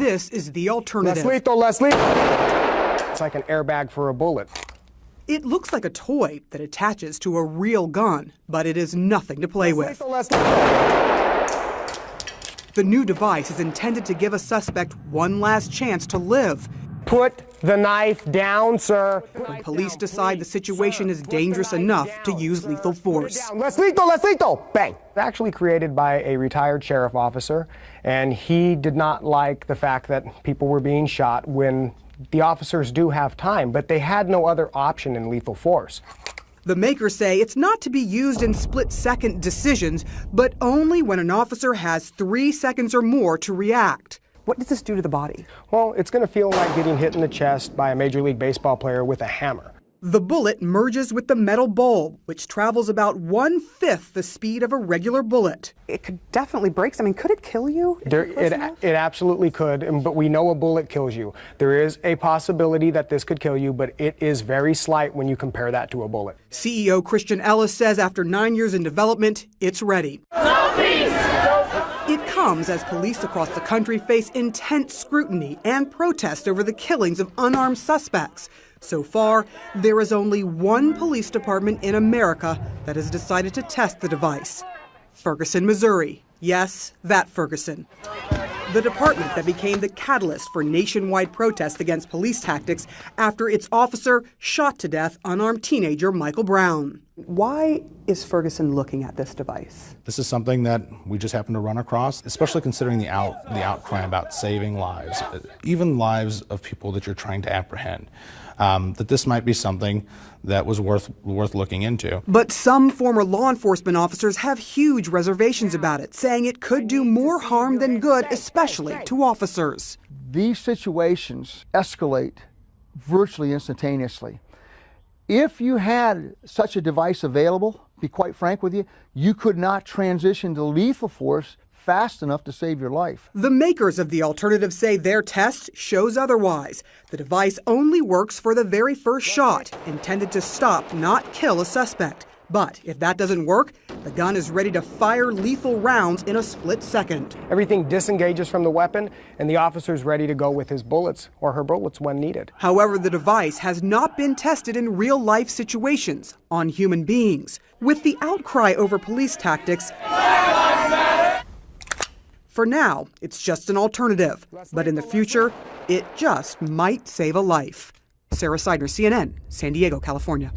This is the alternative. Less lethal, less lethal. It's like an airbag for a bullet. It looks like a toy that attaches to a real gun, but it is nothing to play with. Less lethal. The new device is intended to give a suspect one last chance to live. Put the knife down, sir. When police decide the situation is dangerous enough to use lethal force. Less lethal, less lethal. Bang. It's actually created by a retired sheriff officer, and he did not like the fact that people were being shot when the officers do have time, but they had no other option in lethal force. The makers say it's not to be used in split-second decisions, but only when an officer has 3 seconds or more to react. What does this do to the body? Well, it's going to feel like getting hit in the chest by a Major League Baseball player with a hammer. The bullet merges with the metal bulb, which travels about 1/5 the speed of a regular bullet. It could definitely break. I mean, could it kill you? It absolutely could, but we know a bullet kills you. There is a possibility that this could kill you, but it is very slight when you compare that to a bullet. CEO Christian Ellis says after 9 years in development, it's ready. No peace! It comes as police across the country face intense scrutiny and protest over the killings of unarmed suspects. So far, there is only one police department in America that has decided to test the device. Ferguson, Missouri. Yes, that Ferguson. The department that became the catalyst for nationwide protests against police tactics after its officer shot to death unarmed teenager Michael Brown. Why is Ferguson looking at this device? This is something that we just happened to run across, especially considering the outcry about saving lives, even lives of people that you're trying to apprehend. That this might be something that was worth looking into. But some former law enforcement officers have huge reservations about it, saying it could do more harm than good, especially to officers. These situations escalate virtually instantaneously. If you had such a device available, be quite frank with you, you could not transition to lethal force fast enough to save your life. The makers of the alternative say their test shows otherwise. The device only works for the very first shot, intended to stop, not kill a suspect. But if that doesn't work, the gun is ready to fire lethal rounds in a split second. Everything disengages from the weapon, and the officer's ready to go with his bullets or her bullets when needed. However, the device has not been tested in real-life situations on human beings. With the outcry over police tactics, for now, it's just an alternative. But in the future, it just might save a life. Sarah Seidner, CNN, San Diego, California.